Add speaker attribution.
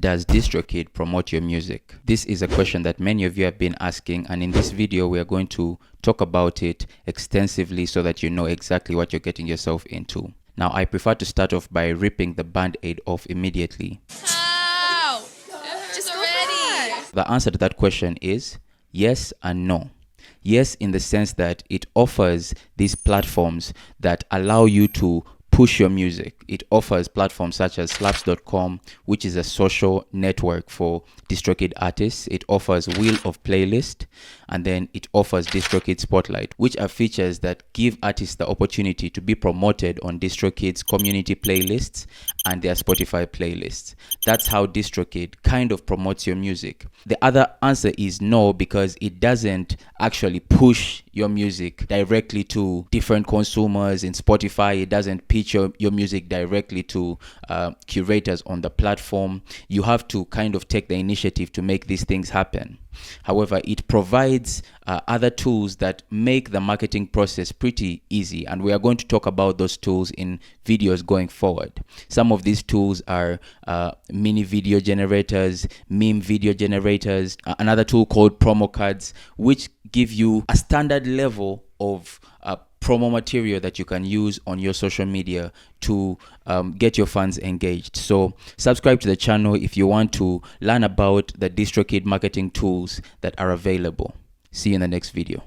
Speaker 1: does DistroKid promote your music? This is a question that many of you have been asking, and in this video we are going to talk about it extensively so that you know exactly what you're getting yourself into. Now, I prefer to start off by ripping the band-aid off immediately.
Speaker 2: How? Just already.
Speaker 1: The answer to that question is yes and no. Yes, in the sense that it offers these platforms that allow you to push your music. It offers platforms such as slaps.com, which is a social network for DistroKid artists. It offers Wheel of Playlist, and then it offers DistroKid Spotlight, which are features that give artists the opportunity to be promoted on DistroKid's community playlists and their Spotify playlists. That's how DistroKid kind of promotes your music. The other answer is no, because it doesn't actually push your music directly to different consumers in Spotify. It doesn't pitch your music directly to curators on the platform. You have to kind of take the initiative to make these things happen. However, it provides other tools that make the marketing process pretty easy, and we are going to talk about those tools in videos going forward. Some of these tools are mini video generators, meme video generators, another tool called promo cards, which give you a standard level of promo material that you can use on your social media to get your fans engaged. So subscribe to the channel if you want to learn about the DistroKid marketing tools that are available. See you in the next video.